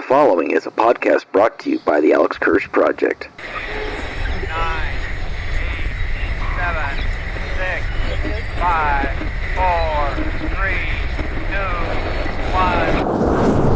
following is a podcast brought to you by the Alex Kirsch Project. 9, 8, 7, 6, 5, 4, 3, 2, 1.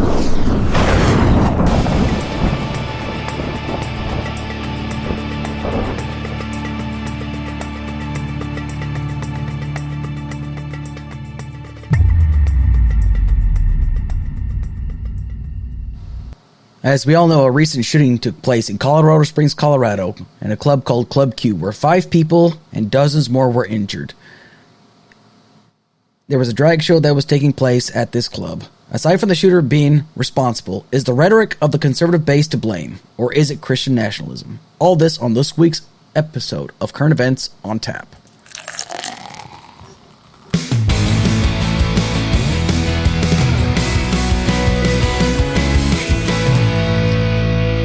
As we all know, a recent shooting took place in Colorado Springs, Colorado, in a club called Club Q, where 5 people and dozens more were injured. There was a drag show that was taking place at this club. Aside from the shooter being responsible, is the rhetoric of the conservative base to blame, or is it Christian nationalism? All this on this week's episode of Current Events on Tap.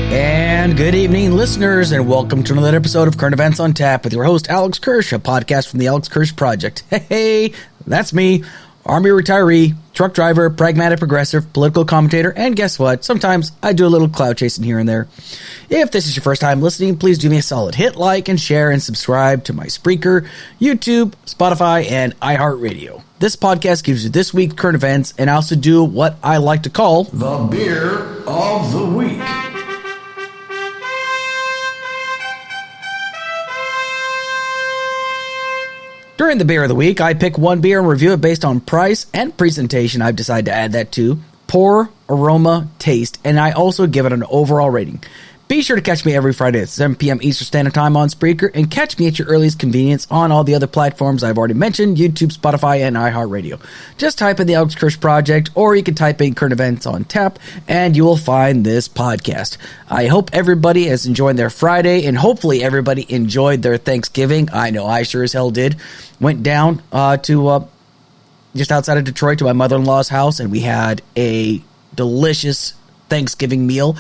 And good evening, listeners, and welcome to another episode of Current Events on Tap with your host, Alex Kirsch, a podcast from the Alex Kirsch Project. Hey, that's me, Army retiree, truck driver, pragmatic progressive, political commentator, and guess what? Sometimes I do a little cloud chasing here and there. If this is your first time listening, please do me a solid. Hit like and share and subscribe to my Spreaker, YouTube, Spotify, and iHeartRadio. This podcast gives you this week's current events, and I also do what I like to call the Beer of the Week. During the beer of the week, I pick one beer and review it based on price and presentation. I've decided to add that to pour, aroma, taste, and I also give it an overall rating. Be sure to catch me every Friday at 7 p.m. Eastern Standard Time on Spreaker, and catch me at your earliest convenience on all the other platforms I've already mentioned, YouTube, Spotify, and iHeartRadio. Just type in the Alex Kirsch Project, or you can type in Current Events on Tap, and you will find this podcast. I hope everybody is enjoying their Friday, and hopefully everybody enjoyed their Thanksgiving. I know I sure as hell did. Went down to just outside of Detroit to my mother-in-law's house, and we had a delicious Thanksgiving meal.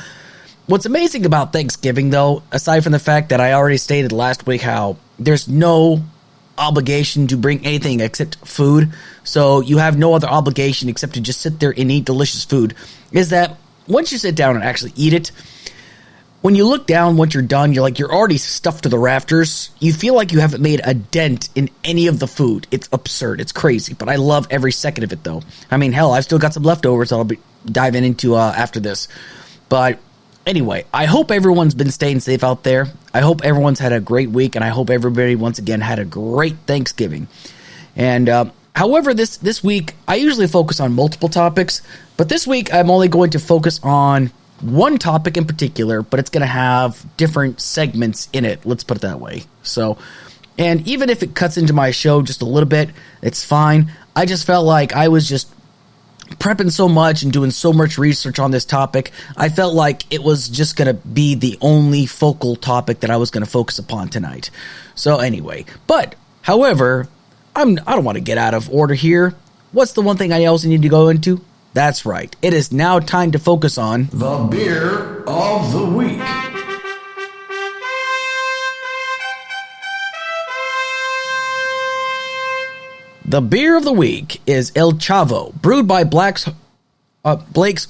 What's amazing about Thanksgiving, though, aside from the fact that I already stated last week how there's no obligation to bring anything except food, so you have no other obligation except to just sit there and eat delicious food, is that once you sit down and actually eat it, when you look down, once you're done, you're already stuffed to the rafters. You feel like you haven't made a dent in any of the food. It's absurd. It's crazy, but I love every second of it, though. I mean, hell, I've still got some leftovers that I'll be diving into after this, but anyway, I hope everyone's been staying safe out there. I hope everyone's had a great week, and I hope everybody, once again, had a great Thanksgiving. And however, this week, I usually focus on multiple topics, but this week, I'm only going to focus on one topic in particular, but it's going to have different segments in it. Let's put it that way. So, and even if it cuts into my show just a little bit, it's fine. I just felt like I was just prepping so much and doing so much research on this topic. I felt like it was just going to be the only focal topic that I was going to focus upon tonight. So anyway, but however, I don't want to get out of order here. What's the one thing I also need to go into? That's right. It is now time to focus on the Beer of the Week. The beer of the week is El CHAVO, brewed by Blake's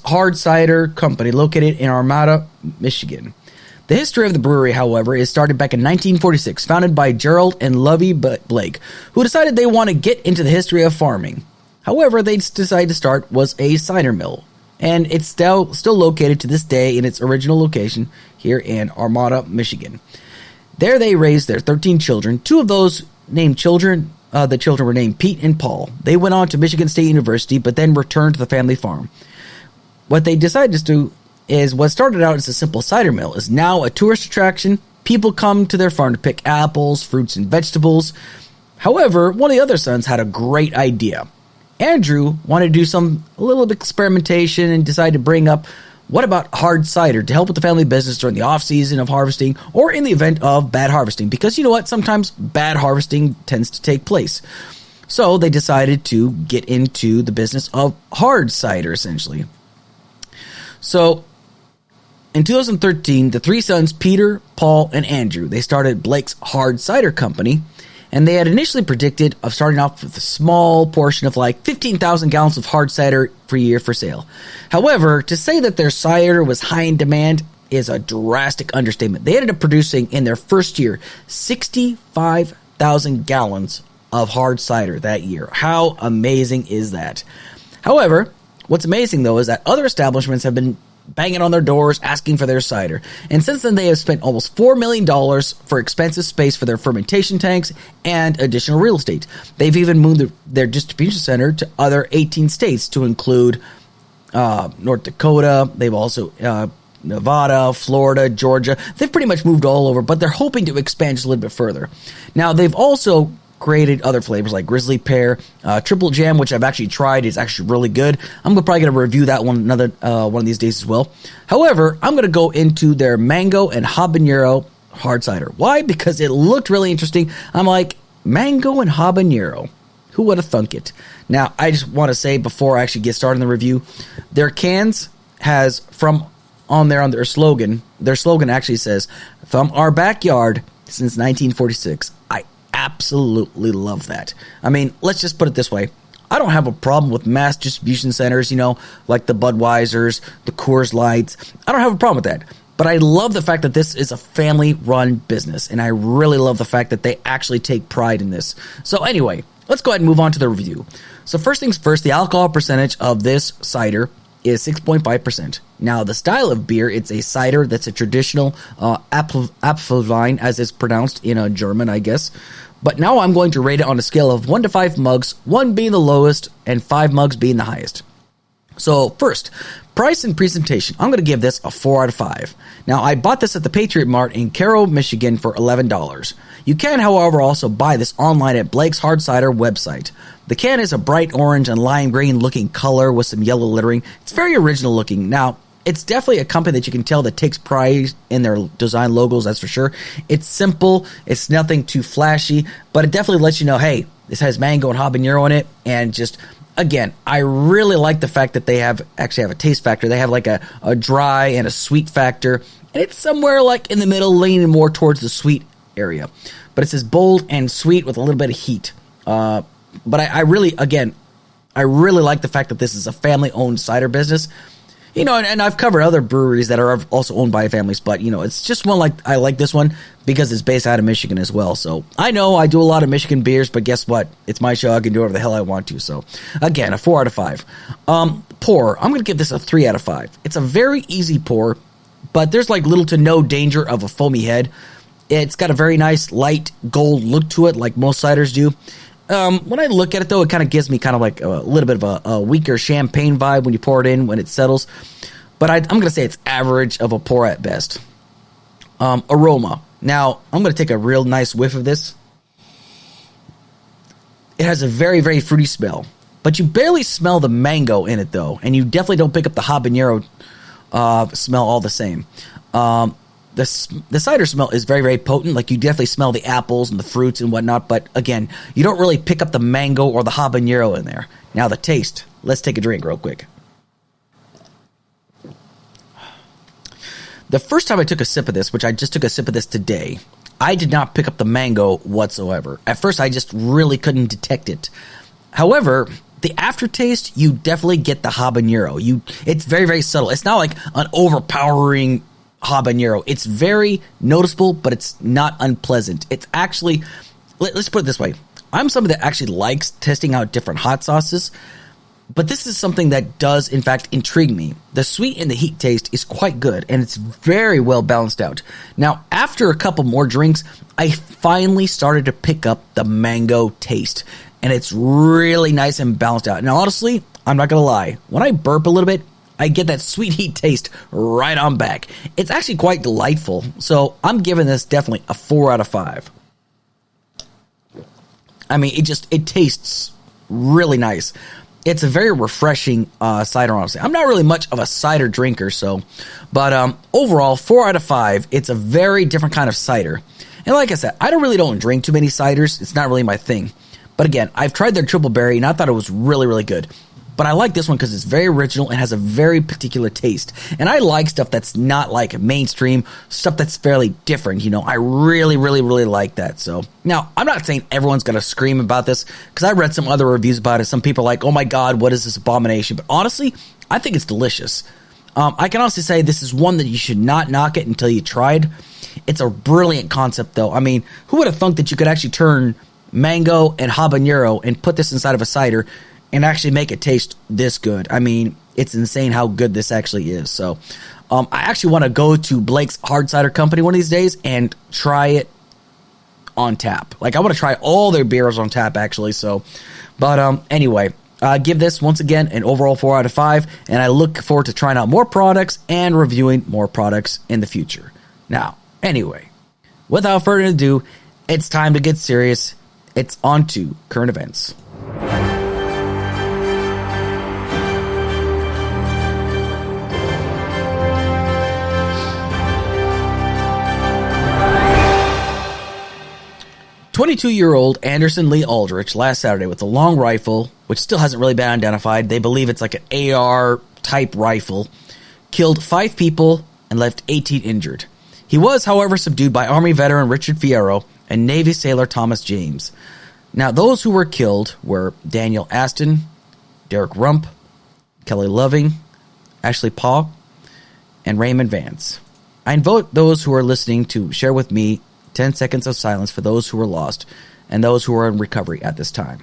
Hard Cider Company, located in Armada, Michigan. The history of the brewery, however, is started back in 1946, founded by Gerald and Lovey Blake, who decided they want to get into the history of farming. However, they decided to start was a cider mill, and it's still located to this day in its original location here in Armada, Michigan. There they raised their 13 children. 2 of those named children, the children were named Pete and Paul. They went on to Michigan State University, but then returned to the family farm. What they decided to do is what started out as a simple cider mill is now a tourist attraction. People come to their farm to pick apples, fruits, and vegetables. However, one of the other sons had a great idea. Andrew wanted to do a little bit of experimentation and decided to bring up, what about hard cider to help with the family business during the off-season of harvesting or in the event of bad harvesting? Because you know what? Sometimes bad harvesting tends to take place. So they decided to get into the business of hard cider, essentially. So in 2013, the 3 sons, Peter, Paul, and Andrew, they started Blake's Hard Cider Company, and they had initially predicted of starting off with a small portion of like 15,000 gallons of hard cider per year for sale. However, to say that their cider was high in demand is a drastic understatement. They ended up producing in their first year 65,000 gallons of hard cider that year. How amazing is that? However, what's amazing though is that other establishments have been banging on their doors asking for their cider. And since then, they have spent almost $4 million for expensive space for their fermentation tanks and additional real estate. They've even moved their distribution center to other 18 states to include North Dakota. They've also Nevada, Florida, Georgia. They've pretty much moved all over, but they're hoping to expand just a little bit further. Now, they've also created other flavors like Grizzly Pear, Triple Jam, which I've actually tried. It's actually really good. I'm probably going to review that one one of these days as well. However, I'm going to go into their Mango and Habanero hard cider. Why? Because it looked really interesting. I'm like, Mango and Habanero. Who would have thunk it? Now, I just want to say before I actually get started in the review, their cans has on their slogan. Their slogan actually says, "From our backyard since 1946." I absolutely love that. I mean, let's just put it this way. I don't have a problem with mass distribution centers, like the Budweisers, the Coors Lights. I don't have a problem with that. But I love the fact that this is a family-run business, and I really love the fact that they actually take pride in this. So anyway, let's go ahead and move on to the review. So first things first, the alcohol percentage of this cider is 6.5%. Now, the style of beer, it's a cider that's a traditional Apfelwein, as it's pronounced in German, I guess. But now I'm going to rate it on a scale of 1 to 5 mugs, 1 being the lowest and 5 mugs being the highest. So first, price and presentation. I'm going to give this a 4 out of 5. Now, I bought this at the Patriot Mart in Cairo, Michigan for $11. You can, however, also buy this online at Blake's Hard Cider website. The can is a bright orange and lime green looking color with some yellow lettering. It's very original looking. Now, it's definitely a company that you can tell that takes pride in their design logos, that's for sure. It's simple, it's nothing too flashy, but it definitely lets you know, hey, this has mango and habanero in it, and just, again, I really like the fact that they actually have a taste factor. They have like a dry and a sweet factor, and it's somewhere like in the middle, leaning more towards the sweet area. But it says bold and sweet with a little bit of heat. But I really like the fact that this is a family-owned cider business. And I've covered other breweries that are also owned by families, but, it's just one I like this one because it's based out of Michigan as well. So I know I do a lot of Michigan beers, but guess what? It's my show. I can do whatever the hell I want to. So again, a 4 out of 5. Pour. I'm going to give this a 3 out of 5. It's a very easy pour, but there's like little to no danger of a foamy head. It's got a very nice light gold look to it, like most ciders do. When I look at it, though, it kind of gives me kind of like a little bit of a weaker champagne vibe when you pour it in, when it settles. But I'm going to say it's average of a pour at best. Aroma. Now, I'm going to take a real nice whiff of this. It has a very, very fruity smell. But you barely smell the mango in it, though. And you definitely don't pick up the habanero smell all the same. The cider smell is very, very potent. Like, you definitely smell the apples and the fruits and whatnot. But, again, you don't really pick up the mango or the habanero in there. Now, the taste. Let's take a drink real quick. The first time I took a sip of this, which I just took a sip of this today, I did not pick up the mango whatsoever. At first, I just really couldn't detect it. However, the aftertaste, you definitely get the habanero. It's very, very subtle. It's not like an overpowering habanero. It's very noticeable, but it's not unpleasant. It's actually, let's put it this way. I'm somebody that actually likes testing out different hot sauces, but this is something that does, in fact, intrigue me. The sweet and the heat taste is quite good, and it's very well balanced out. Now, after a couple more drinks, I finally started to pick up the mango taste, and it's really nice and balanced out. Now, honestly, I'm not going to lie. When I burp a little bit, I get that sweet heat taste right on back. It's actually quite delightful. So I'm giving this definitely a 4 out of 5. I mean, it tastes really nice. It's a very refreshing cider, honestly. I'm not really much of a cider drinker, but overall, 4 out of 5. It's a very different kind of cider. And like I said, I don't drink too many ciders. It's not really my thing. But again, I've tried their triple berry, and I thought it was really, really good. But I like this one because it's very original and has a very particular taste. And I like stuff that's not like mainstream, stuff that's fairly different. You know, I really, really, really like that. So now I'm not saying everyone's going to scream about this because I read some other reviews about it. Some people are like, oh my God, what is this abomination? But honestly, I think it's delicious. I can also say this is one that you should not knock it until you tried. It's a brilliant concept, though. I mean, who would have thunk that you could actually turn mango and habanero and put this inside of a cider and actually make it taste this good? I mean, it's insane how good this actually is. So I actually want to go to Blake's Hard Cider Company one of these days and try it on tap. Like, I want to try all their beers on tap, actually. So, but anyway, give this, once again, an overall 4 out of 5, and I look forward to trying out more products and reviewing more products in the future. Now, anyway, without further ado, it's time to get serious. It's on to current events. "22-year-old Anderson Lee Aldrich last Saturday with a long rifle, which still hasn't really been identified. They believe it's like an AR-type rifle, killed 5 people and left 18 injured. He was, however, subdued by Army veteran Richard Fierro and Navy sailor Thomas James. Now, those who were killed were Daniel Aston, Derek Rump, Kelly Loving, Ashley Paugh, and Raymond Vance. I invite those who are listening to share with me 10 seconds of silence for those who were lost and those who are in recovery at this time."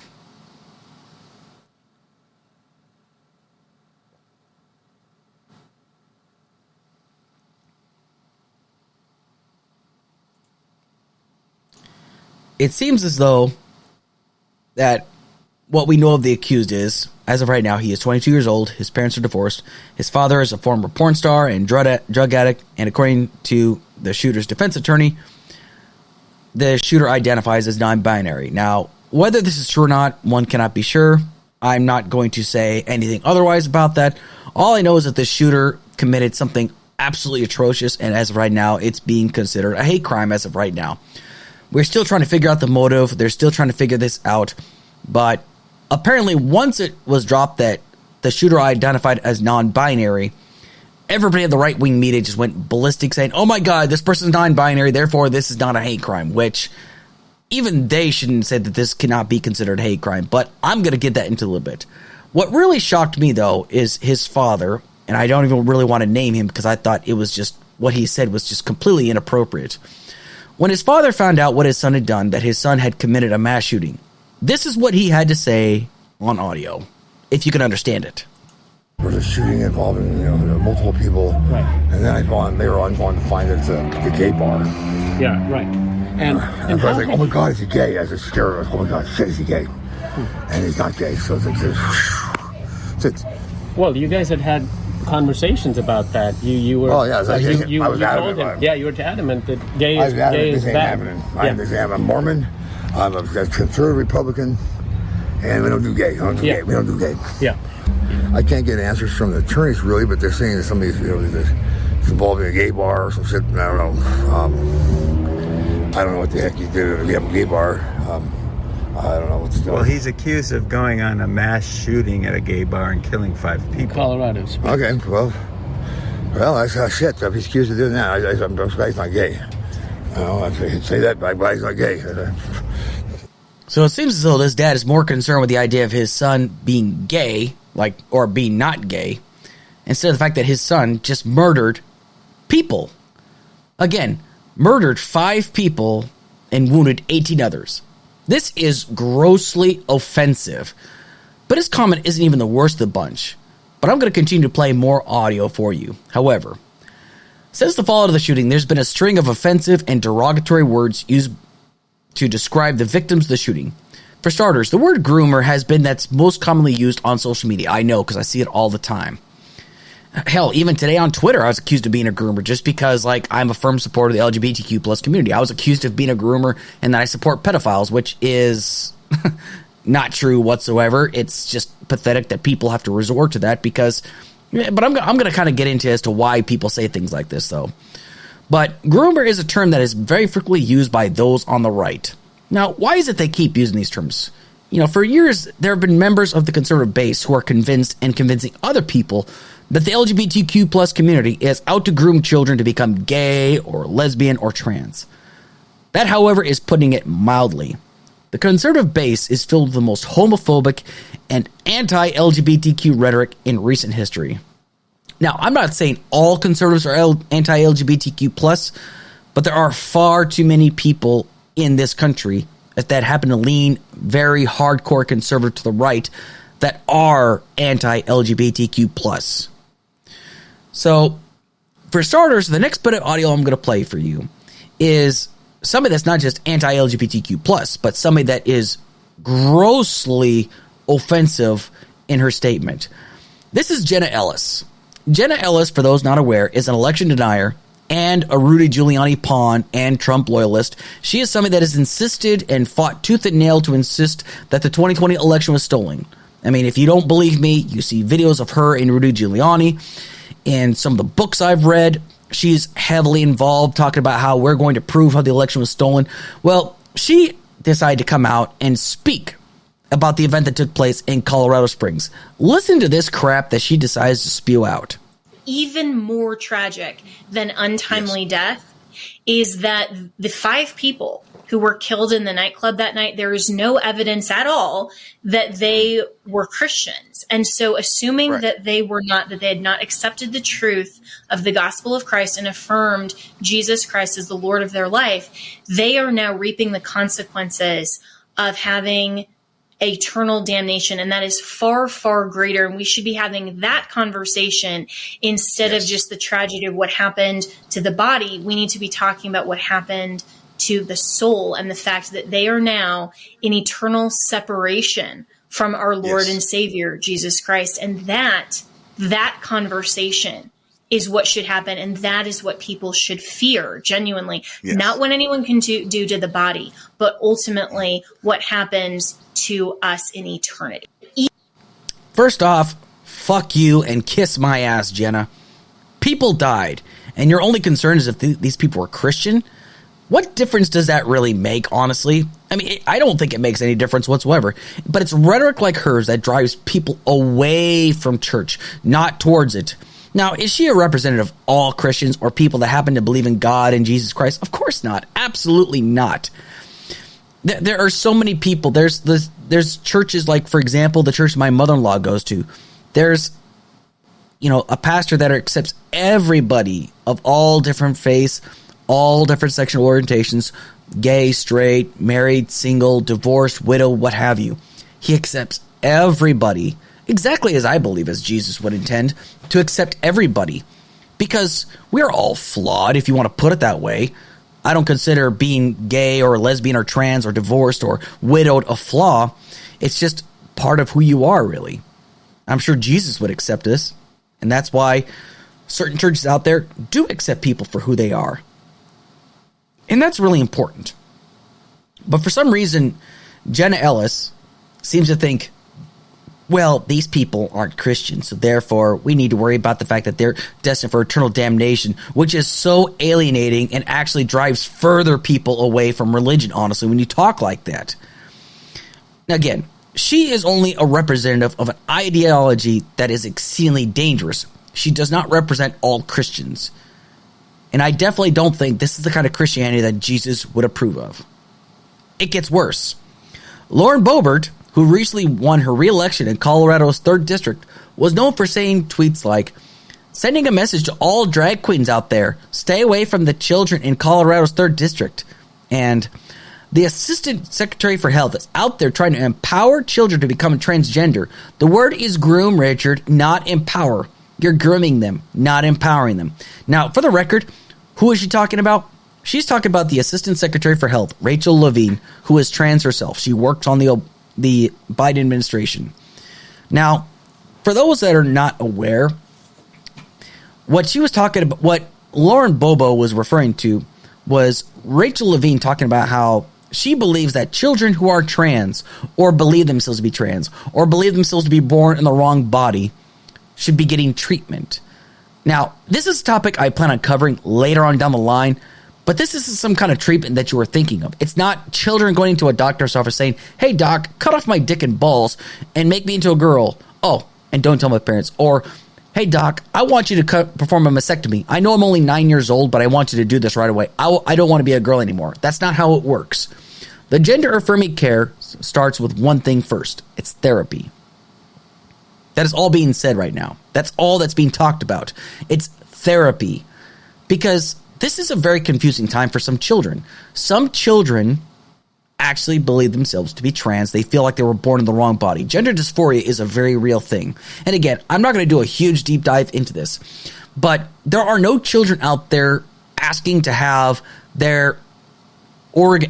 It seems as though that what we know of the accused is, as of right now, he is 22 years old, his parents are divorced, his father is a former porn star and drug addict, and according to the shooter's defense attorney, the shooter identifies as non-binary. Now, whether this is true or not, one cannot be sure. I'm not going to say anything otherwise about that. All I know is that the shooter committed something absolutely atrocious, and as of right now, it's being considered a hate crime as of right now. We're still trying to figure out the motive. They're still trying to figure this out. But apparently, once it was dropped that the shooter identified as non-binary, everybody in the right-wing media just went ballistic saying, oh my God, this person's non-binary, therefore this is not a hate crime, which even they shouldn't say that this cannot be considered a hate crime, but I'm going to get that into a little bit. What really shocked me, though, is his father, and I don't even really want to name him because I thought it was just, what he said was just completely inappropriate. When his father found out what his son had done, that his son had committed a mass shooting, this is what he had to say on audio, if you can understand it. There was a shooting involving, multiple people, right. And then later on going to find it's a gay bar. Yeah, right. And I was like, oh my God, is he gay? I was scared. Oh my God, shit, is he gay? And he's not gay, so it's well, you guys had conversations about that. You were. Oh yeah, I was adamant. Him, yeah, you were adamant that gay is bad. I'm a Mormon. I'm a conservative Republican, and we don't do gay. We don't do gay. Yeah. I can't get answers from the attorneys really, but they're saying that somebody's it's involving a gay bar or some shit. I don't know. I don't know what the heck you did at a gay bar. I don't know what's going on. Well, he's accused of going on a mass shooting at a gay bar and killing 5 people. Colorado. Okay, well, that's shit. If he's accused of doing that, I'm he's not gay. I say that, but he's not gay. So it seems as though this dad is more concerned with the idea of his son being gay, or being not gay, instead of the fact that his son just murdered people. Again, murdered 5 people and wounded 18 others. This is grossly offensive. But his comment isn't even the worst of the bunch. But I'm going to continue to play more audio for you. However, since the fallout of the shooting, there's been a string of offensive and derogatory words used to describe the victims of the shooting. For starters, the word groomer has been that's most commonly used on social media. I know, because I see it all the time. Hell, even today on Twitter, I was accused of being a groomer just because, I'm a firm supporter of the LGBTQ plus community. I was accused of being a groomer and that I support pedophiles, which is not true whatsoever. It's just pathetic that people have to resort to that because, but I'm going to kind of get into as to why people say things like this, though. But groomer is a term that is very frequently used by those on the right. Now, why is it they keep using these terms? For years, there have been members of the conservative base who are convinced and convincing other people that the LGBTQ plus community is out to groom children to become gay or lesbian or trans. That, however, is putting it mildly. The conservative base is filled with the most homophobic and anti-LGBTQ rhetoric in recent history. Now, I'm not saying all conservatives are anti-LGBTQ plus, but there are far too many people in this country that happen to lean very hardcore conservative to the right that are anti-LGBTQ plus. So, for starters, the next bit of audio I'm going to play for you is somebody that's not just anti-LGBTQ plus, but somebody that is grossly offensive in her statement. This is Jenna Ellis. Jenna Ellis, for those not aware, is an election denier and a Rudy Giuliani pawn and Trump loyalist. She is somebody that has insisted and fought tooth and nail to insist that the 2020 election was stolen. I mean, if you don't believe me, you see videos of her and Rudy Giuliani and some of the books I've read. She's heavily involved talking about how we're going to prove how the election was stolen. Well, she decided to come out and speak about the event that took place in Colorado Springs. Listen to this crap that she decides to spew out. Even more tragic than untimely death is that the 5 people who were killed in the nightclub that night, there is no evidence at all that they were Christians. And so assuming that they were not, that they had not accepted the truth of the gospel of Christ and affirmed Jesus Christ as the Lord of their life, they are now reaping the consequences of having eternal damnation. And that is far, far greater. And we should be having that conversation instead of just the tragedy of what happened to the body. We need to be talking about what happened to the soul and the fact that they are now in eternal separation from our Lord and Savior, Jesus Christ. And that conversation is what should happen. And that is what people should fear genuinely, not what anyone can do to the body, but ultimately what happens to us in eternity. First off, fuck you and kiss my ass, Jenna. People died, and your only concern is if these people were Christian. What difference does that really make, honestly? I mean, I don't think it makes any difference whatsoever. But it's rhetoric like hers that drives people away from church, not towards it. Now, is she a representative of all Christians or people that happen to believe in God and Jesus Christ? Of course not. Absolutely not. There are so many people. There's churches like, for example, the church my mother-in-law goes to. There's, a pastor that accepts everybody of all different faiths, all different sexual orientations, gay, straight, married, single, divorced, widow, what have you. He accepts everybody, exactly as I believe as Jesus would intend, to accept everybody. Because we're all flawed, if you want to put it that way. I don't consider being gay or lesbian or trans or divorced or widowed a flaw. It's just part of who you are, really. I'm sure Jesus would accept this. And that's why certain churches out there do accept people for who they are. And that's really important. But for some reason, Jenna Ellis seems to think, well, these people aren't Christians, so therefore we need to worry about the fact that they're destined for eternal damnation, which is so alienating and actually drives further people away from religion, honestly, when you talk like that. Now, again, she is only a representative of an ideology that is exceedingly dangerous. She does not represent all Christians. And I definitely don't think this is the kind of Christianity that Jesus would approve of. It gets worse. Lauren Boebert, who recently won her re-election in Colorado's 3rd District, was known for saying tweets like, sending a message to all drag queens out there, stay away from the children in Colorado's 3rd District. And the Assistant Secretary for Health is out there trying to empower children to become transgender. The word is groom, Richard, not empower. You're grooming them, not empowering them. Now, for the record, who is she talking about? She's talking about the Assistant Secretary for Health, Rachel Levine, who is trans herself. She works on the Biden administration. Now, for those that are not aware, what she was talking about, what Lauren Bobo was referring to, was Rachel Levine talking about how she believes that children who are trans, or believe themselves to be trans, or believe themselves to be born in the wrong body, should be getting treatment. Now, this is a topic I plan on covering later on down the line, But this isn't some kind of treatment that you were thinking of. It's not children going into a doctor's office saying, hey, doc, cut off my dick and balls and make me into a girl. Oh, and don't tell my parents. Or, hey, doc, I want you to perform a mastectomy. I know I'm only 9 years old, but I want you to do this right away. I don't want to be a girl anymore. That's not how it works. The gender-affirming care starts with one thing first. It's therapy. That is all being said right now. That's all that's being talked about. It's therapy. Because this is a very confusing time for some children. Some children actually believe themselves to be trans. They feel like they were born in the wrong body. Gender dysphoria is a very real thing. And again, I'm not going to do a huge deep dive into this, but there are no children out there asking to have their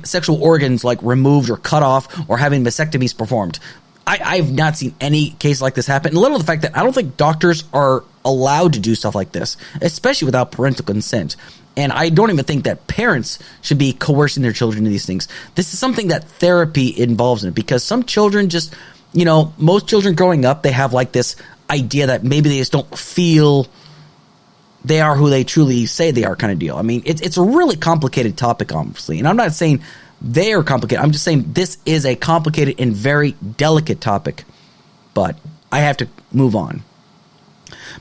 sexual organs like removed or cut off or having vasectomies performed. I've not seen any case like this happen. And little the fact that I don't think doctors are allowed to do stuff like this, especially without parental consent. And I don't even think that parents should be coercing their children into these things. This is something that therapy involves in it, because some children just, most children growing up, they have like this idea that maybe they just don't feel they are who they truly say they are kind of deal. I mean, it's a really complicated topic, obviously. And I'm not saying they are complicated. I'm just saying this is a complicated and very delicate topic. But I have to move on.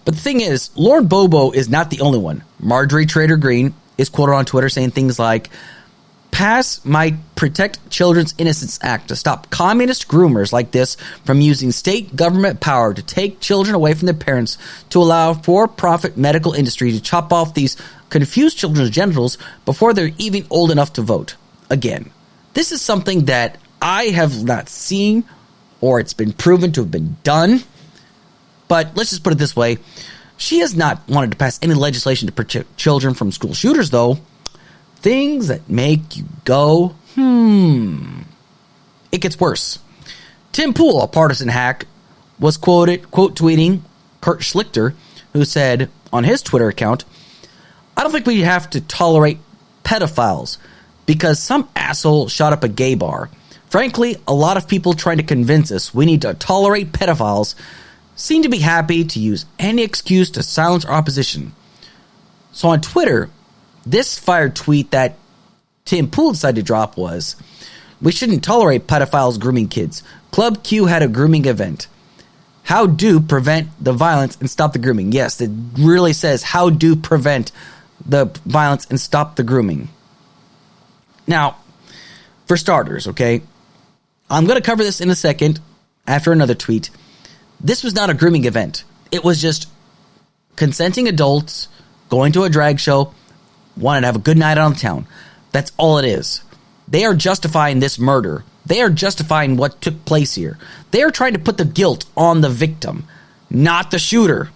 But the thing is, Lauren Bobo is not the only one. Marjorie Trader Green is quoted on Twitter saying things like, pass my Protect Children's Innocence Act to stop communist groomers like this from using state government power to take children away from their parents to allow for-profit medical industry to chop off these confused children's genitals before they're even old enough to vote. Again, this is something that I have not seen or it's been proven to have been done. But let's just put it this way. She has not wanted to pass any legislation to protect children from school shooters, though. Things that make you go, It gets worse. Tim Pool, a partisan hack, was quote tweeting Kirsch, who said on his Twitter account, I don't think we have to tolerate pedophiles because some asshole shot up a gay bar. Frankly, a lot of people trying to convince us we need to tolerate pedophiles seem to be happy to use any excuse to silence our opposition. So on Twitter, this fired tweet that Tim Pool decided to drop was, we shouldn't tolerate pedophiles grooming kids. Club Q had a grooming event. How do prevent the violence and stop the grooming? Yes, it really says how do prevent the violence and stop the grooming. Now, for starters, okay, I'm going to cover this in a second after another tweet. This was not a grooming event. It was just consenting adults going to a drag show, wanted to have a good night out in town. That's all it is. They are justifying this murder. They are justifying what took place here. They are trying to put the guilt on the victim, not the shooter.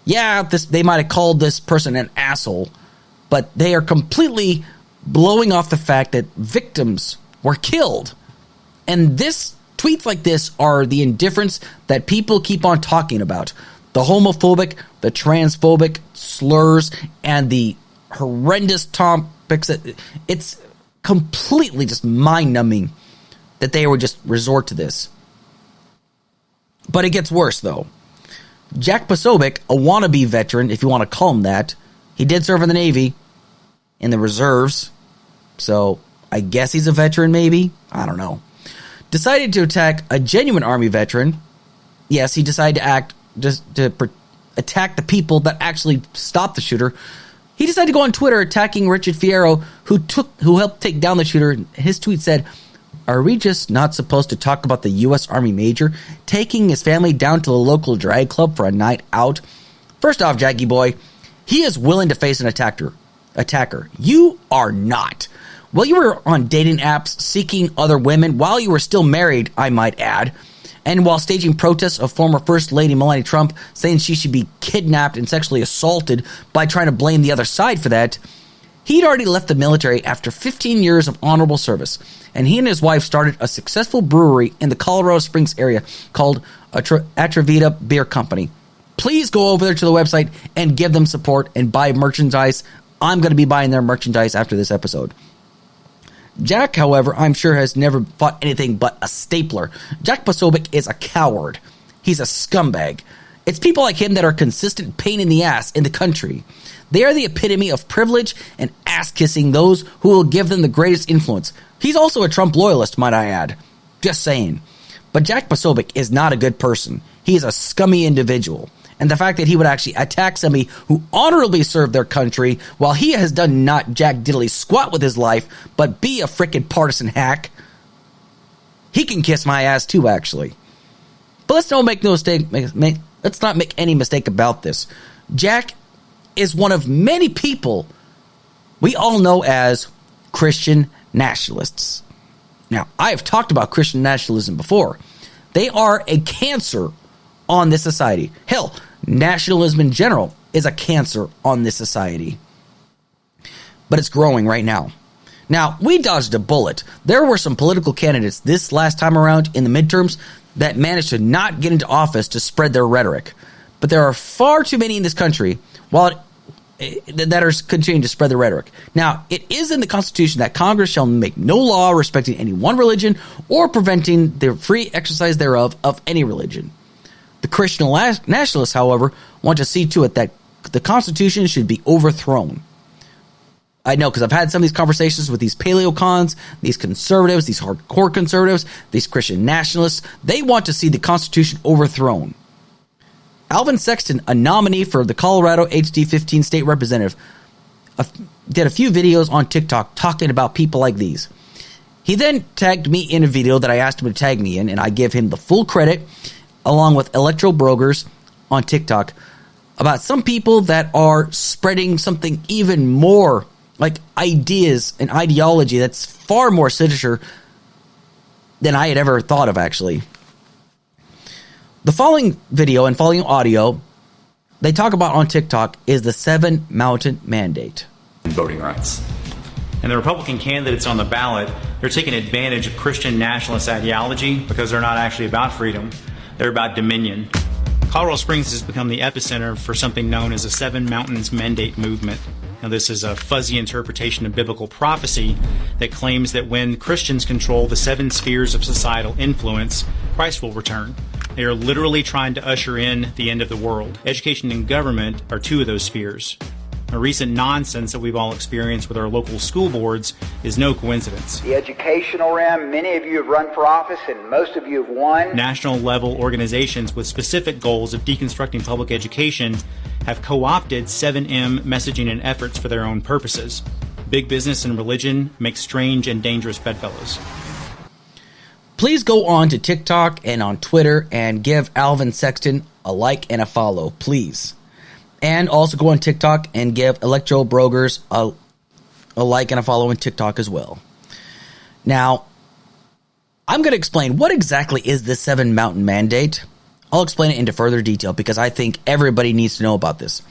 Yeah, they might have called this person an asshole, but they are completely blowing off the fact that victims were killed. And tweets like this are the indifference that people keep on talking about. The homophobic, the transphobic slurs, and the horrendous topics. It's completely just mind-numbing that they would just resort to this. But it gets worse, though. Jack Posobiec, a wannabe veteran, if you want to call him that, he did serve in the Navy, in the reserves, so I guess he's a veteran, maybe? I don't know. Decided to attack a genuine Army veteran. Yes, he decided to attack the people that actually stopped the shooter. He decided to go on Twitter attacking Richard Fierro, who helped take down the shooter. His tweet said, are we just not supposed to talk about the U.S. Army major taking his family down to the local drag club for a night out? First off, Jackie boy, he is willing to face an attacker. You are not. While you were on dating apps seeking other women, while you were still married, I might add, and while staging protests of former First Lady Melania Trump saying she should be kidnapped and sexually assaulted by trying to blame the other side for that, he'd already left the military after 15 years of honorable service, and he and his wife started a successful brewery in the Colorado Springs area called Atrevida Beer Company. Please go over there to the website and give them support and buy merchandise. I'm going to be buying their merchandise after this episode. Jack, however, I'm sure has never fought anything but a stapler. Jack Posobiec is a coward. He's a scumbag. It's people like him that are consistent pain in the ass in the country. They are the epitome of privilege and ass-kissing those who will give them the greatest influence. He's also a Trump loyalist, might I add. Just saying. But Jack Posobiec is not a good person. He is a scummy individual. And the fact that he would actually attack somebody who honorably served their country while he has done not jack diddly squat with his life, but be a frickin' partisan hack, he can kiss my ass too, actually. But let's not make let's not make any mistake about this. Jack is one of many people we all know as Christian nationalists. Now, I have talked about Christian nationalism before. They are a cancer on this society. Hell, nationalism in general is a cancer on this society. But it's growing right now. Now, we dodged a bullet. There were some political candidates this last time around in the midterms that managed to not get into office to spread their rhetoric. But there are far too many in this country that are continuing to spread the rhetoric. Now, it is in the Constitution that Congress shall make no law respecting any one religion or preventing the free exercise thereof of any religion. The Christian nationalists, however, want to see to it that the Constitution should be overthrown. I know, because I've had some of these conversations with these paleocons, these conservatives, these hardcore conservatives, these Christian nationalists. They want to see the Constitution overthrown. Alvin Sexton, a nominee for the Colorado HD 15 state representative, did a few videos on TikTok talking about people like these. He then tagged me in a video that I asked him to tag me in, and I give him the full credit, along with Electro Brogers on TikTok, about some people that are spreading something even more like ideas and ideology that's far more sinister than I had ever thought of, actually. The following video and following audio they talk about on TikTok is the 7 Mountain Mandate. Voting rights. And the Republican candidates on the ballot, they're taking advantage of Christian nationalist ideology because they're not actually about freedom. They're about dominion. Colorado Springs has become the epicenter for something known as the 7 Mountains Mandate movement. Now, this is a fuzzy interpretation of biblical prophecy that claims that when Christians control the 7 spheres of societal influence, Christ will return. They are literally trying to usher in the end of the world. Education and government are 2 of those spheres. A recent nonsense that we've all experienced with our local school boards is no coincidence. The educational realm, many of you have run for office and most of you have won. National level organizations with specific goals of deconstructing public education have co-opted 7M messaging and efforts for their own purposes. Big business and religion make strange and dangerous bedfellows. Please go on to TikTok and on Twitter and give Alvin Sexton a like and a follow, please. And also go on TikTok and give Electro Brogers a like and a follow on TikTok as well. Now, I'm going to explain what exactly is this 7 Mountain Mandate. I'll explain it into further detail because I think everybody needs to know about this.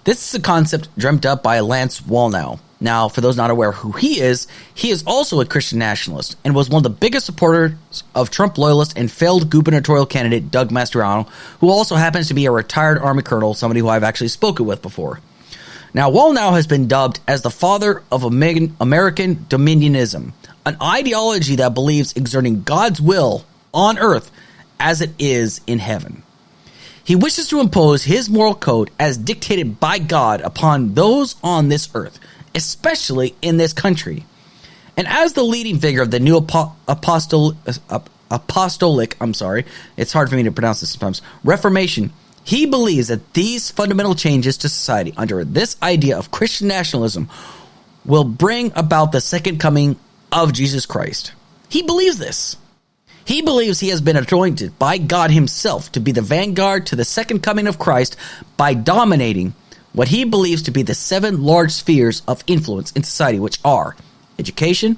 This is a concept dreamt up by Lance Wallnau. Now, for those not aware who he is also a Christian nationalist and was one of the biggest supporters of Trump loyalist and failed gubernatorial candidate Doug Mastriano, who also happens to be a retired Army colonel, somebody who I've actually spoken with before. Now, Wallnau has been dubbed as the father of American dominionism, an ideology that believes exerting God's will on earth as it is in heaven. He wishes to impose his moral code as dictated by God upon those on this earth, especially in this country. And as the leading figure of the new apostolic, it's hard for me to pronounce this sometimes, Reformation, he believes that these fundamental changes to society under this idea of Christian nationalism will bring about the second coming of Jesus Christ. He believes this. He believes he has been anointed by God himself to be the vanguard to the second coming of Christ by dominating what he believes to be the 7 large spheres of influence in society, which are education,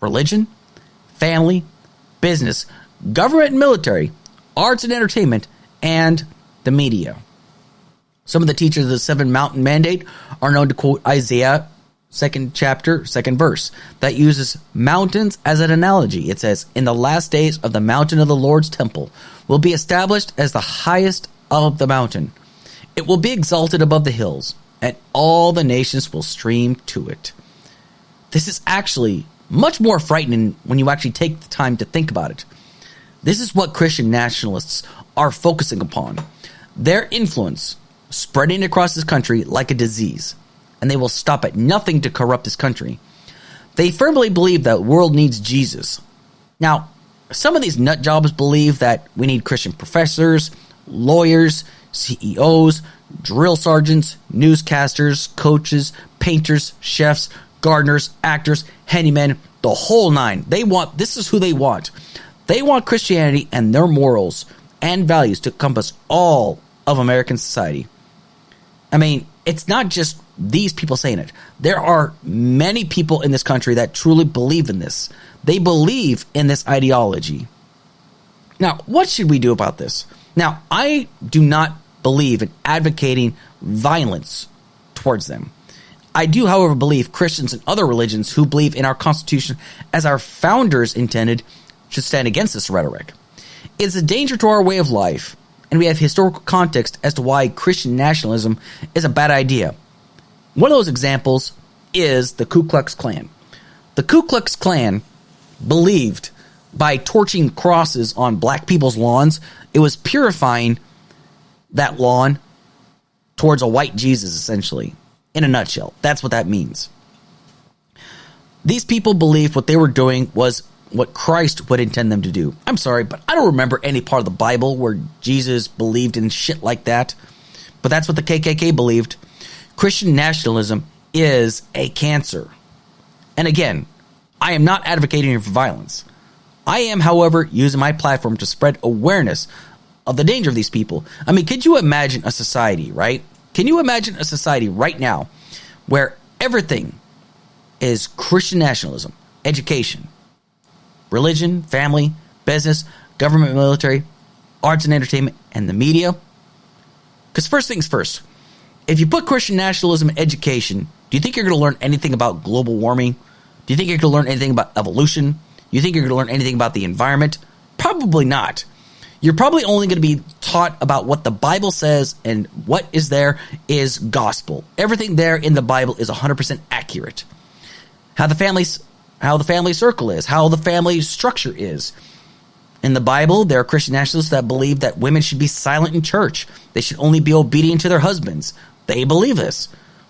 religion, family, business, government and military, arts and entertainment, and the media. Some of the teachers of the 7 Mountain Mandate are known to quote Isaiah 2nd chapter, 2nd verse, that uses mountains as an analogy. It says, "In the last days of the mountain of the Lord's temple will be established as the highest of the mountain. It will be exalted above the hills, and all the nations will stream to it." This is actually much more frightening when you actually take the time to think about it. This is what Christian nationalists are focusing upon. Their influence spreading across this country like a disease, and they will stop at nothing to corrupt this country. They firmly believe that the world needs Jesus. Now, some of these nut jobs believe that we need Christian professors, lawyers, CEOs, drill sergeants, newscasters, coaches, painters, chefs, gardeners, actors, handymen, the whole nine. This is who they want. They want Christianity and their morals and values to encompass all of American society. I mean, it's not just these people saying it. There are many people in this country that truly believe in this. They believe in this ideology. Now, what should we do about this? Now, I do not believe in advocating violence towards them. I do, however, believe Christians and other religions who believe in our Constitution as our founders intended should stand against this rhetoric. It's a danger to our way of life, and we have historical context as to why Christian nationalism is a bad idea. One of those examples is the Ku Klux Klan. The Ku Klux Klan believed by torching crosses on black people's lawns, it was purifying that lawn towards a white Jesus, essentially. In a nutshell, that's what that means. These people believed what they were doing was what Christ would intend them to do. I'm sorry, but I don't remember any part of the Bible where Jesus believed in shit like that. But that's what the KKK believed. Christian nationalism is a cancer. And again, I am not advocating for violence. I am, however, using my platform to spread awareness of the danger of these people. I mean, could you imagine a society, right? Can you imagine a society right now where everything is Christian nationalism, education, religion, family, business, government, military, arts and entertainment, and the media? Because first things first, if you put Christian nationalism in education, do you think you're going to learn anything about global warming? Do you think you're going to learn anything about evolution? Do you think you're going to learn anything about the environment? Probably not. You're probably only going to be taught about what the Bible says, and what is there is gospel. Everything there in the Bible is 100% accurate. How the family circle is, how the family structure is. In the Bible, there are Christian nationalists that believe that women should be silent in church. They should only be obedient to their husbands. They believe this.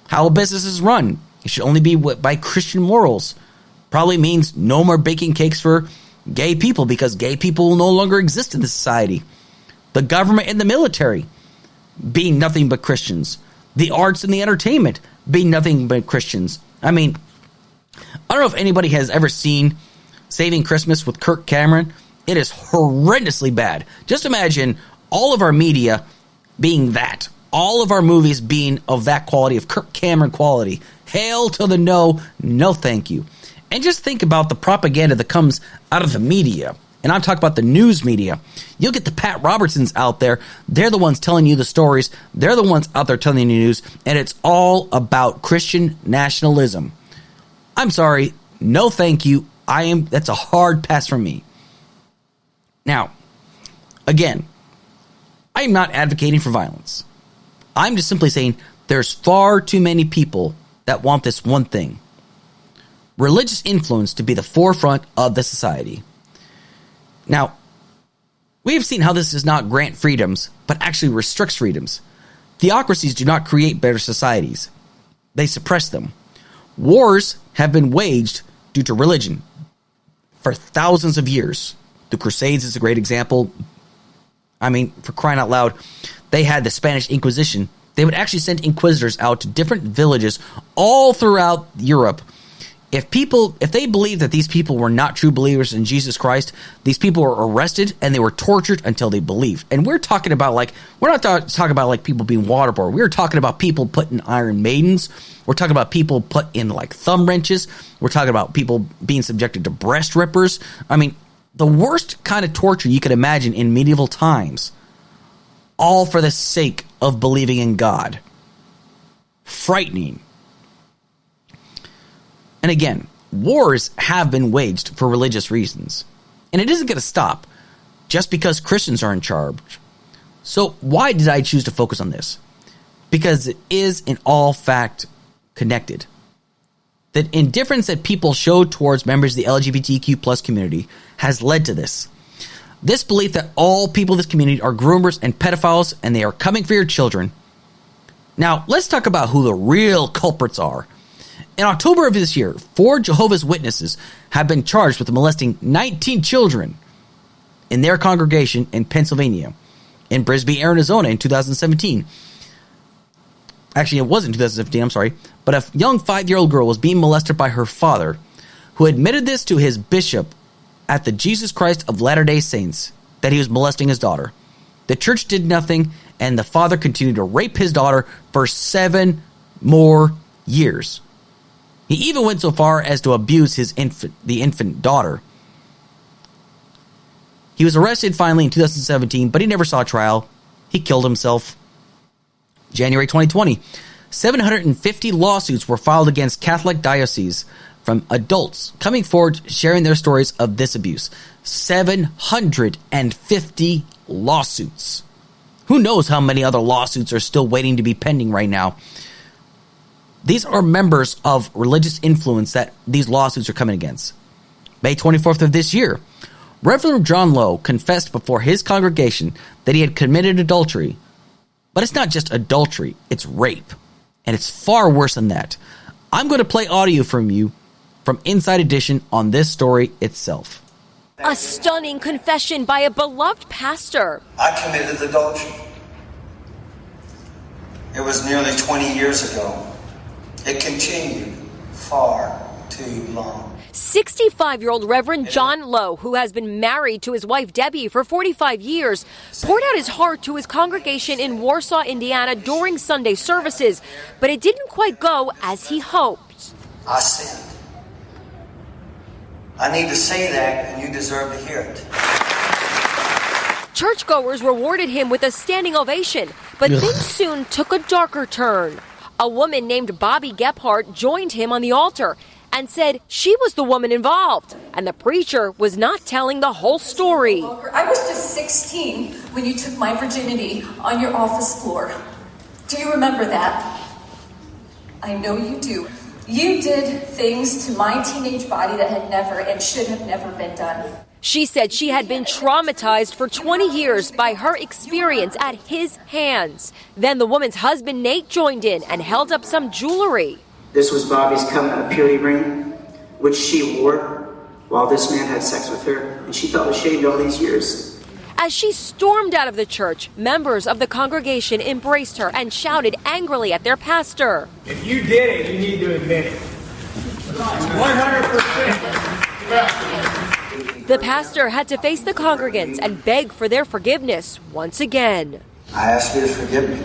How a business is run, it should only be by Christian morals. Probably means no more baking cakes for gay people, because gay people will no longer exist in the society. The government and the military being nothing but Christians. The arts and the entertainment being nothing but Christians. I mean, I don't know if anybody has ever seen Saving Christmas with Kirk Cameron. It is horrendously bad. Just imagine all of our media being that. All of our movies being of that quality, of Kirk Cameron quality. Hail to the no, no thank you. And just think about the propaganda that comes out of the media. And I'm talking about the news media. You'll get the Pat Robertsons out there. They're the ones telling you the stories. They're the ones out there telling you news. And it's all about Christian nationalism. I'm sorry. No thank you. That's a hard pass from me. Now, again, I'm not advocating for violence. I'm just simply saying there's far too many people that want this one thing. Religious influence to be the forefront of the society. Now, we have seen how this does not grant freedoms, but actually restricts freedoms. Theocracies do not create better societies. They suppress them. Wars have been waged due to religion for thousands of years. The Crusades is a great example. I mean, for crying out loud, they had the Spanish Inquisition. They would actually send inquisitors out to different villages all throughout Europe. If they believed that these people were not true believers in Jesus Christ, these people were arrested and they were tortured until they believed. And we're talking about we're not talking about people being waterboarded. We're talking about people put in Iron Maidens. We're talking about people put in thumb wrenches. We're talking about people being subjected to breast rippers. I mean, the worst kind of torture you could imagine in medieval times. All for the sake of believing in God. Frightening. And again, wars have been waged for religious reasons. And it isn't going to stop just because Christians are in charge. So why did I choose to focus on this? Because it is in all fact connected. The indifference that people showed towards members of the LGBTQ plus community has led to this. This belief that all people in this community are groomers and pedophiles and they are coming for your children. Now, let's talk about who the real culprits are. In October of this year, 4 Jehovah's Witnesses have been charged with molesting 19 children in their congregation in Pennsylvania, in Brisbane, Arizona in 2017. Actually, it wasn't 2017, I'm sorry. But a young 5-year-old girl was being molested by her father, who admitted this to his bishop at the Jesus Christ of Latter-day Saints, that he was molesting his daughter. The church did nothing, and the father continued to rape his daughter for 7 more years. He even went so far as to abuse the infant daughter. He was arrested finally in 2017, but he never saw a trial. He killed himself. January 2020, 750 lawsuits were filed against Catholic dioceses from adults coming forward sharing their stories of this abuse. 750 lawsuits. Who knows how many other lawsuits are still waiting to be pending right now. These are members of religious influence that these lawsuits are coming against. May 24th of this year, Reverend John Lowe confessed before his congregation that he had committed adultery. But it's not just adultery, it's rape. And it's far worse than that. I'm going to play audio from you from Inside Edition on this story itself. A stunning confession by a beloved pastor. I committed adultery. It was nearly 20 years ago. It continued far too long. 65-year-old Reverend John Lowe, who has been married to his wife Debbie for 45 years, poured out his heart to his congregation in Warsaw, Indiana during Sunday services, but it didn't quite go as he hoped. I sinned. I need to say that, and you deserve to hear it. Churchgoers rewarded him with a standing ovation, but things soon took a darker turn. A woman named Bobby Gephardt joined him on the altar and said she was the woman involved, and the preacher was not telling the whole story. I was just 16 when you took my virginity on your office floor. Do you remember that? I know you do. You did things to my teenage body that had never and should have never been done. She said she had been traumatized for 20 years by her experience at his hands. Then the woman's husband, Nate, joined in and held up some jewelry. This was Bobby's covenant of purity ring, which she wore while this man had sex with her, and she felt ashamed all these years. As she stormed out of the church, members of the congregation embraced her and shouted angrily at their pastor. If you did it, you need to admit it. 100%. The pastor had to face the congregants and beg for their forgiveness once again. I ask you to forgive me,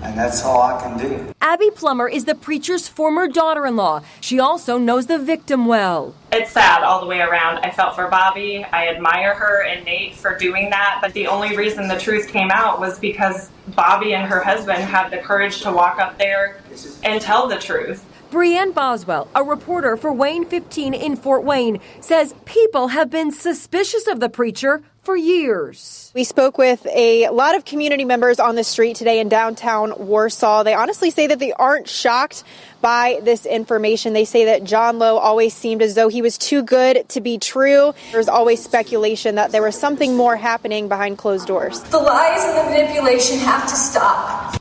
and that's all I can do. Abby Plummer is the preacher's former daughter-in-law. She also knows the victim well. It's sad all the way around. I felt for Bobby. I admire her and Nate for doing that. But the only reason the truth came out was because Bobby and her husband had the courage to walk up there and tell the truth. Brianne Boswell, a reporter for Wayne 15 in Fort Wayne, says people have been suspicious of the preacher for years. We spoke with a lot of community members on the street today in downtown Warsaw. They honestly say that they aren't shocked by this information. They say that John Lowe always seemed as though he was too good to be true. There's always speculation that there was something more happening behind closed doors. The lies and the manipulation have to stop.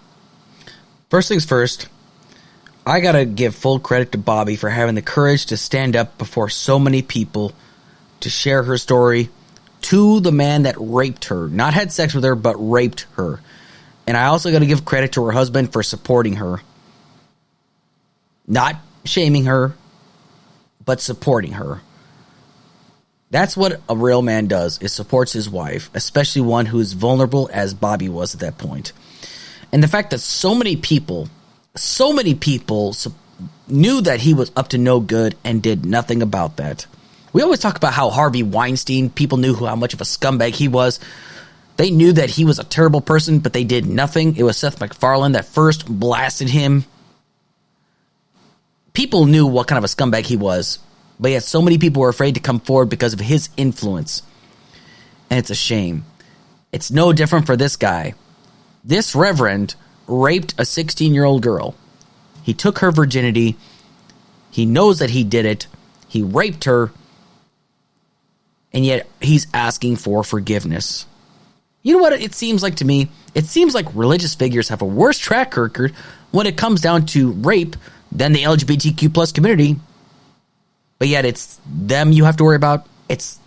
First things first, I gotta give full credit to Bobby for having the courage to stand up before so many people to share her story to the man that raped her. Not had sex with her, but raped her. And I also gotta give credit to her husband for supporting her. Not shaming her, but supporting her. That's what a real man does, is supports his wife, especially one who is vulnerable as Bobby was at that point. And the fact that so many people knew that he was up to no good and did nothing about that. We always talk about how Harvey Weinstein, people knew how much of a scumbag he was. They knew that he was a terrible person, but they did nothing. It was Seth MacFarlane that first blasted him. People knew what kind of a scumbag he was, but yet so many people were afraid to come forward because of his influence. And it's a shame. It's no different for this guy. This reverend raped a 16-year-old girl. He took her virginity. He knows that he did it. He raped her. and yet he's asking for forgiveness. You know what it seems like to me? It seems like religious figures have a worse track record when it comes down to rape than the LGBTQ plus community. But yet it's them you have to worry about. It's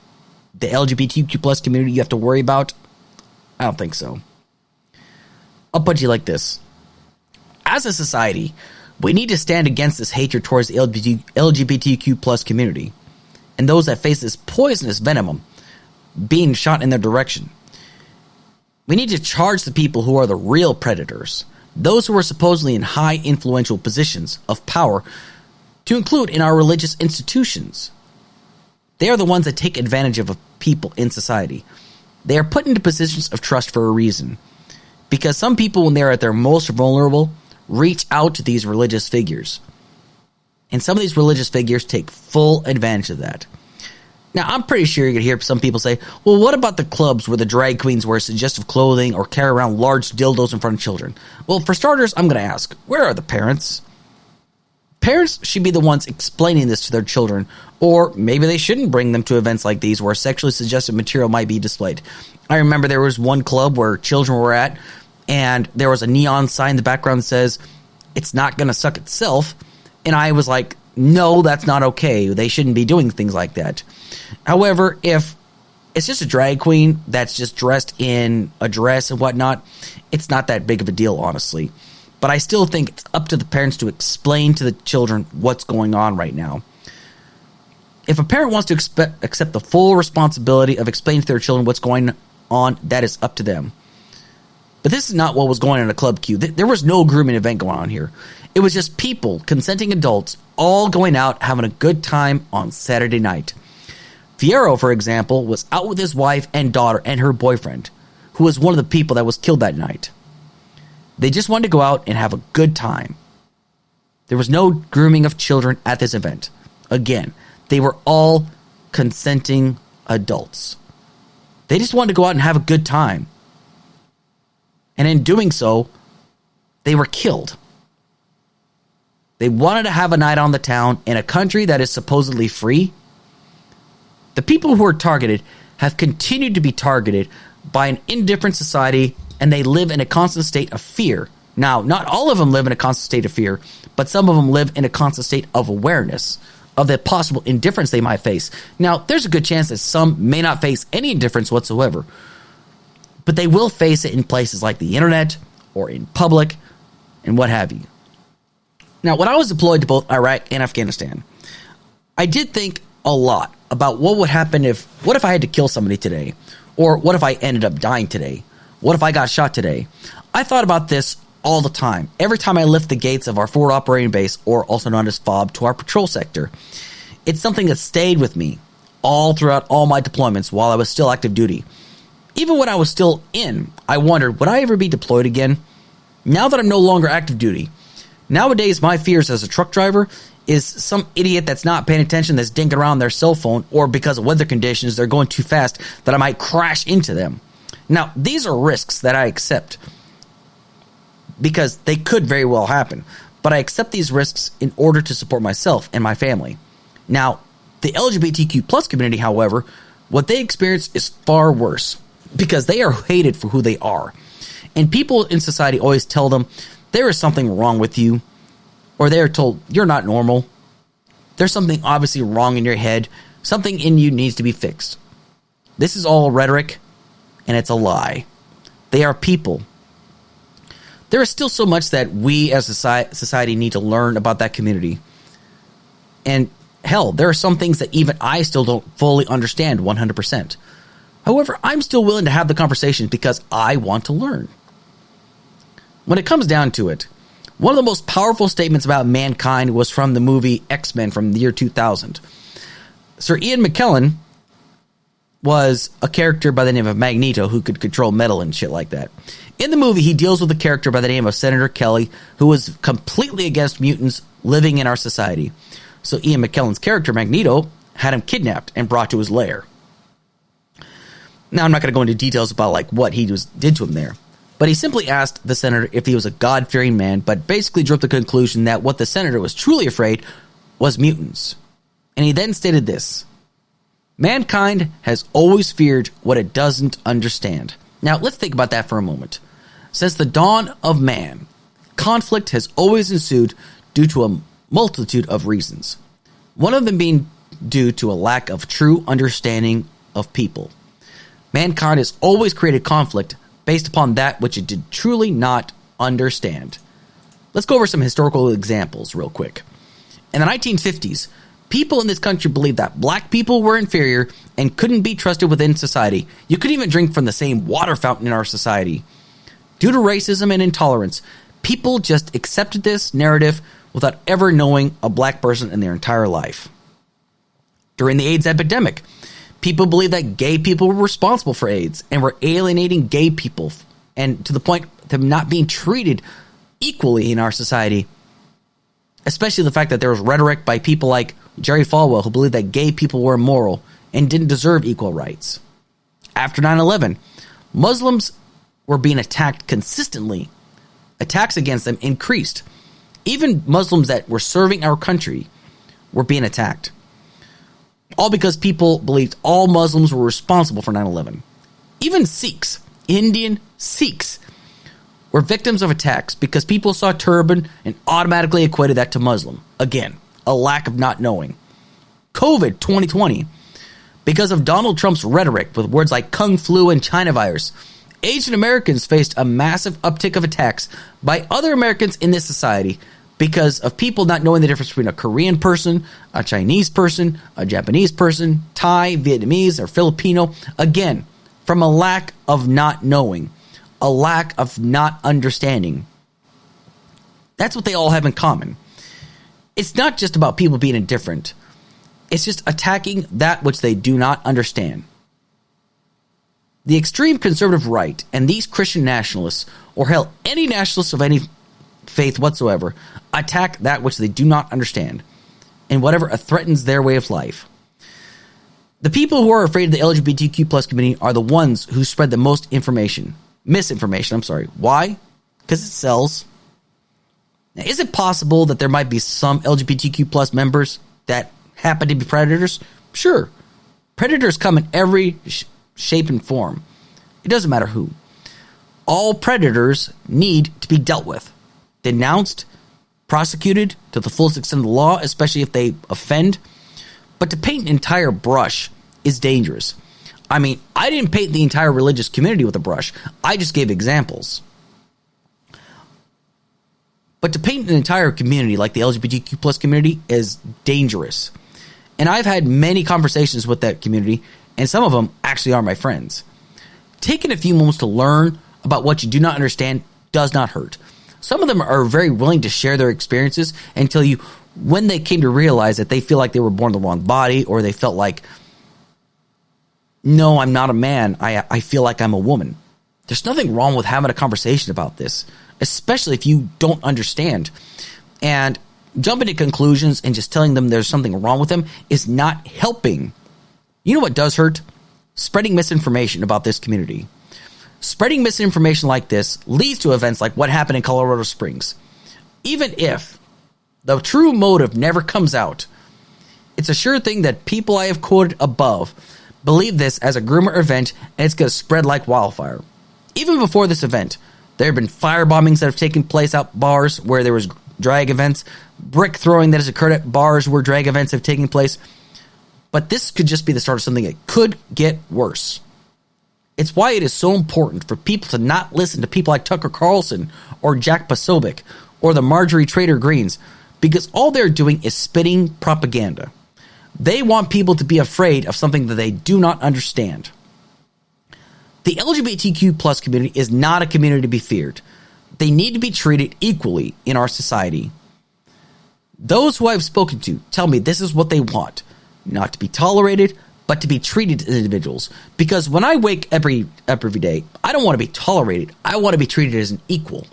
the LGBTQ plus community you have to worry about. I don't think so. I'll put you like this. As a society, we need to stand against this hatred towards the LGBTQ plus community and those that face this poisonous venom being shot in their direction. We need to charge the people who are the real predators, those who are supposedly in high influential positions of power, to include in our religious institutions. They are the ones that take advantage of people in society. They are put into positions of trust for a reason. Because some people, when they're at their most vulnerable, reach out to these religious figures. And some of these religious figures take full advantage of that. Now, I'm pretty sure you're going to hear some people say, well, what about the clubs where the drag queens wear suggestive clothing or carry around large dildos in front of children? Well, for starters, I'm going to ask, where are the parents? Parents should be the ones explaining this to their children, or maybe they shouldn't bring them to events like these where sexually suggestive material might be displayed. I remember there was one club where children were at, and there was a neon sign in the background that says, "It's not going to suck itself." And I was like, no, that's not okay. They shouldn't be doing things like that. However, if it's just a drag queen that's just dressed in a dress and whatnot, it's not that big of a deal, honestly. But I still think it's up to the parents to explain to the children what's going on right now. If a parent wants to accept the full responsibility of explaining to their children what's going on, that is up to them. But this is not what was going on at a Club Q. There was no grooming event going on here. It was just people, consenting adults, all going out having a good time on Saturday night. Fierro, for example, was out with his wife and daughter and her boyfriend, who was one of the people that was killed that night. They just wanted to go out and have a good time. There was no grooming of children at this event. Again, they were all consenting adults. They just wanted to go out and have a good time. And in doing so, they were killed. They wanted to have a night on the town in a country that is supposedly free. The people who are targeted have continued to be targeted by an indifferent society, and they live in a constant state of fear. Now, not all of them live in a constant state of fear, but some of them live in a constant state of awareness of the possible indifference they might face. Now, there's a good chance that some may not face any indifference whatsoever, but they will face it in places like the internet or in public and what have you. Now, when I was deployed to both Iraq and Afghanistan, I did think a lot about what would happen what if I had to kill somebody today? Or what if I ended up dying today? What if I got shot today? I thought about this all the time. Every time I lift the gates of our forward operating base, or also known as FOB, to our patrol sector. It's something that stayed with me all throughout all my deployments while I was still active duty. Even when I was still in, I wondered, would I ever be deployed again? Now that I'm no longer active duty, nowadays my fears as a truck driver is some idiot that's not paying attention, that's dinking around their cell phone, or because of weather conditions, they're going too fast that I might crash into them. Now, these are risks that I accept because they could very well happen, but I accept these risks in order to support myself and my family. Now, the LGBTQ plus community, however, what they experience is far worse because they are hated for who they are. And people in society always tell them there is something wrong with you, or they are told you're not normal. There's something obviously wrong in your head. Something in you needs to be fixed. This is all rhetoric, and it's a lie. They are people. There is still so much that we as a society need to learn about that community. And hell, there are some things that even I still don't fully understand 100%. However, I'm still willing to have the conversations because I want to learn. When it comes down to it, one of the most powerful statements about mankind was from the movie X-Men from the year 2000. Sir Ian McKellen was a character by the name of Magneto who could control metal and shit like that. In the movie, he deals with a character by the name of Senator Kelly, who was completely against mutants living in our society. So Ian McKellen's character, Magneto, had him kidnapped and brought to his lair. Now, I'm not going to go into details about what he did to him there. But he simply asked the senator if he was a God-fearing man, but basically drew up the conclusion that what the senator was truly afraid was mutants. And he then stated this: Mankind has always feared what it doesn't understand. Now, let's think about that for a moment. Since the dawn of man, conflict has always ensued due to a multitude of reasons. One of them being due to a lack of true understanding of people. Mankind has always created conflict based upon that which it did truly not understand. Let's go over some historical examples real quick. In the 1950s, people in this country believed that black people were inferior and couldn't be trusted within society. You couldn't even drink from the same water fountain in our society. Due to racism and intolerance, people just accepted this narrative without ever knowing a black person in their entire life. During the AIDS epidemic, people believed that gay people were responsible for AIDS and were alienating gay people, and to the point of them not being treated equally in our society. Especially the fact that there was rhetoric by people like Jerry Falwell who believed that gay people were immoral and didn't deserve equal rights. After 9/11, Muslims were being attacked consistently. Attacks against them increased. Even Muslims that were serving our country were being attacked. All because people believed all Muslims were responsible for 9/11. Even Sikhs, Indian Sikhs, were victims of attacks because people saw turban and automatically equated that to Muslim. Again, a lack of not knowing. COVID 2020, because of Donald Trump's rhetoric with words like Kung Flu and China virus, Asian Americans faced a massive uptick of attacks by other Americans in this society because of people not knowing the difference between a Korean person, a Chinese person, a Japanese person, Thai, Vietnamese, or Filipino. Again, from a lack of not knowing, a lack of not understanding. That's what they all have in common. It's not just about people being indifferent. It's just attacking that which they do not understand. The extreme conservative right and these Christian nationalists, or hell, any nationalists of any faith whatsoever, attack that which they do not understand and whatever threatens their way of life. The people who are afraid of the LGBTQ plus community are the ones who spread the most misinformation. Why? Because it sells. Now, is it possible that there might be some LGBTQ plus members that happen to be predators? Sure. Predators come in every shape and form. It doesn't matter who. All predators need to be dealt with, denounced, prosecuted to the fullest extent of the law, especially if they offend. But to paint an entire brush is dangerous. I mean, I didn't paint the entire religious community with a brush. I just gave examples. But to paint an entire community like the LGBTQ plus community is dangerous. And I've had many conversations with that community, and some of them actually are my friends. Taking a few moments to learn about what you do not understand does not hurt. Some of them are very willing to share their experiences and tell you when they came to realize that they feel like they were born in the wrong body, or they felt like, no, I'm not a man. I feel like I'm a woman. There's nothing wrong with having a conversation about this, especially if you don't understand. And jumping to conclusions and just telling them there's something wrong with them is not helping. You know what does hurt? Spreading misinformation about this community. Spreading misinformation like this leads to events like what happened in Colorado Springs. Even if the true motive never comes out, it's a sure thing that people I have quoted above believe this as a groomer event, and it's going to spread like wildfire. Even before this event, there have been fire bombings that have taken place out bars where there was drag events, brick throwing that has occurred at bars where drag events have taken place. But this could just be the start of something that could get worse. It's why it is so important for people to not listen to people like Tucker Carlson or Jack Posobiec or the Marjorie Taylor Greens, because all they're doing is spitting propaganda. They want people to be afraid of something that they do not understand. The LGBTQ plus community is not a community to be feared. They need to be treated equally in our society. Those who I've spoken to tell me this is what they want. Not to be tolerated, but to be treated as individuals. Because when I wake every day, I don't want to be tolerated. I want to be treated as an equal.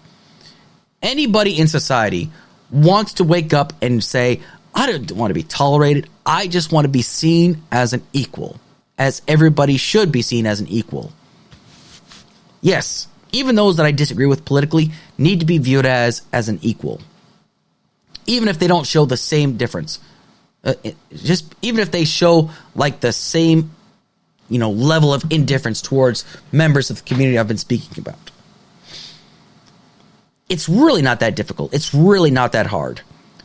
Anybody in society wants to wake up and say, I don't want to be tolerated. I just want to be seen as an equal, as everybody should be seen as an equal. Yes, even those that I disagree with politically need to be viewed as an equal, even if they don't show the same difference. Just even if they show like the same, level of indifference towards members of the community I've been speaking about. It's really not that difficult. It's really not that hard.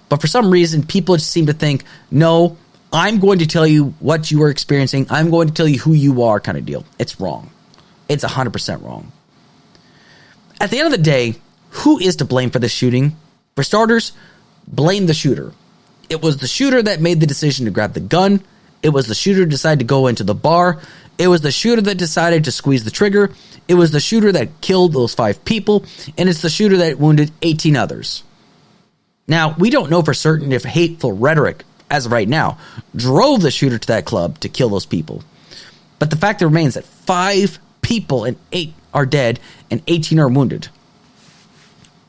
But for some reason, people just seem to think, no, I'm going to tell you what you are experiencing. I'm going to tell you who you are kind of deal. It's wrong. It's 100% wrong. At the end of the day, who is to blame for the shooting? For starters, blame the shooter. It was the shooter that made the decision to grab the gun. It was the shooter who decided to go into the bar. It was the shooter that decided to squeeze the trigger. It was the shooter that killed those 5 people. And it's the shooter that wounded 18 others. Now, we don't know for certain if hateful rhetoric, as of right now, drove the shooter to that club to kill those people. But the fact remains that 5 people and 8 are dead and 18 are wounded.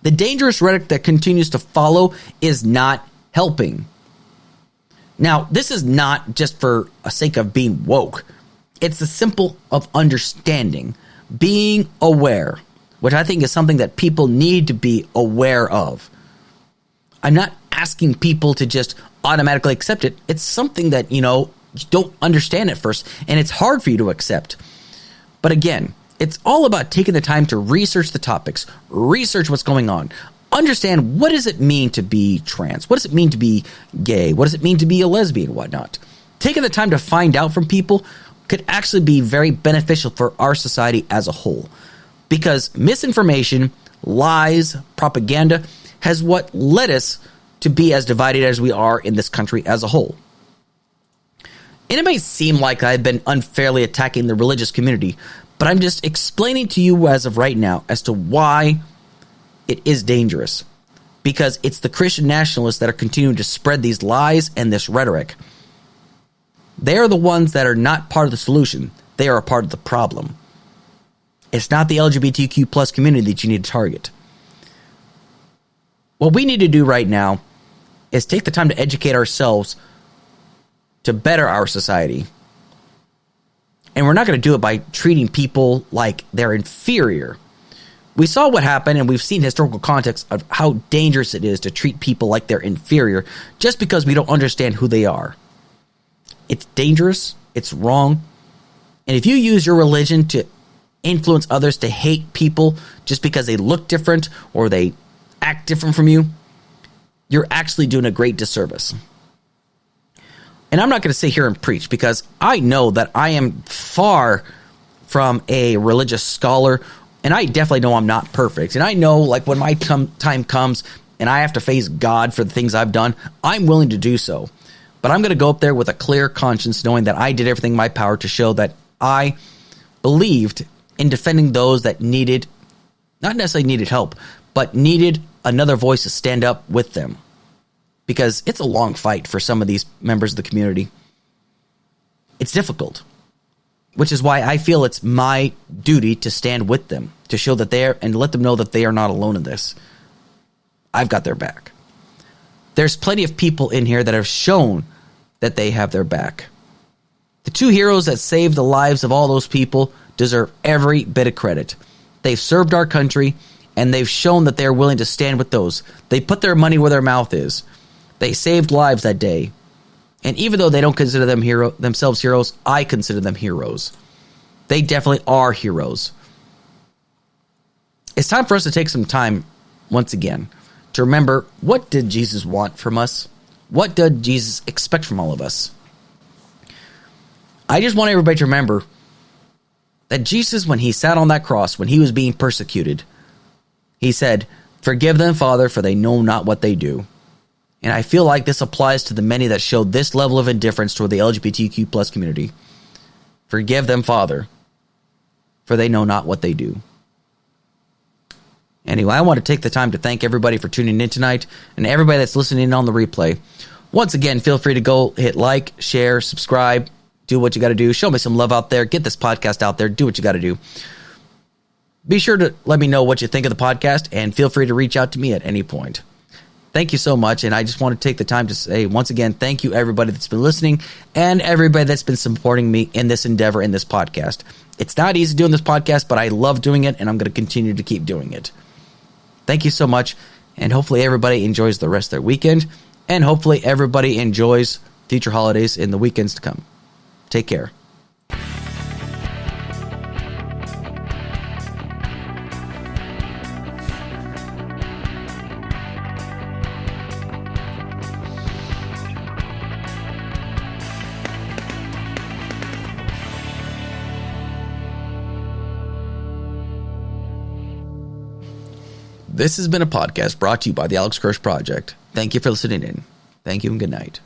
The dangerous rhetoric that continues to follow is not helping. Now, this is not just for a sake of being woke. It's the simple of understanding, being aware, which I think is something that people need to be aware of. I'm not asking people to just automatically accept it. It's something that, you don't understand at first, and it's hard for you to accept. But again, it's all about taking the time to research the topics, research what's going on, understand what does it mean to be trans, what does it mean to be gay, what does it mean to be a lesbian, whatnot. Taking the time to find out from people could actually be very beneficial for our society as a whole. Because misinformation, lies, propaganda has what led us to be as divided as we are in this country as a whole. And it may seem like I've been unfairly attacking the religious community, but I'm just explaining to you as of right now as to why it is dangerous. Because it's the Christian nationalists that are continuing to spread these lies and this rhetoric. They are the ones that are not part of the solution. They are a part of the problem. It's not the LGBTQ plus community that you need to target. What we need to do right now is take the time to educate ourselves to better our society. And we're not going to do it by treating people like they're inferior. We saw what happened, and we've seen historical context of how dangerous it is to treat people like they're inferior just because we don't understand who they are. It's dangerous. It's wrong. And if you use your religion to influence others to hate people just because they look different or they act different from you, you're actually doing a great disservice. And I'm not going to sit here and preach because I know that I am far from a religious scholar, and I definitely know I'm not perfect. And I know, like, when my time comes and I have to face God for the things I've done, I'm willing to do so. But I'm going to go up there with a clear conscience, knowing that I did everything in my power to show that I believed in defending those that needed, not necessarily needed help, but needed another voice to stand up with them. Because it's a long fight for some of these members of the community. It's difficult. Which is why I feel it's my duty to stand with them, to show that they are, and let them know that they are not alone in this. I've got their back. There's plenty of people in here that have shown that they have their back. The 2 heroes that saved the lives of all those people deserve every bit of credit. They've served our country, and they've shown that they're willing to stand with those. They put their money where their mouth is. They saved lives that day. And even though they don't consider themselves heroes, I consider them heroes. They definitely are heroes. It's time for us to take some time, once again, to remember, what did Jesus want from us? What did Jesus expect from all of us? I just want everybody to remember that Jesus, when he sat on that cross, when he was being persecuted, he said, "Forgive them, Father, for they know not what they do." And I feel like this applies to the many that showed this level of indifference toward the LGBTQ plus community. Forgive them, Father, for they know not what they do. Anyway, I want to take the time to thank everybody for tuning in tonight, and everybody that's listening in on the replay. Once again, feel free to go hit like, share, subscribe, do what you got to do. Show me some love out there. Get this podcast out there. Do what you got to do. Be sure to let me know what you think of the podcast, and feel free to reach out to me at any point. Thank you so much, and I just want to take the time to say, once again, thank you everybody that's been listening and everybody that's been supporting me in this endeavor, in this podcast. It's not easy doing this podcast, but I love doing it, and I'm going to continue to keep doing it. Thank you so much, and hopefully everybody enjoys the rest of their weekend, and hopefully everybody enjoys future holidays in the weekends to come. Take care. This has been a podcast brought to you by the Alex Kirsch Project. Thank you for listening in. Thank you and good night.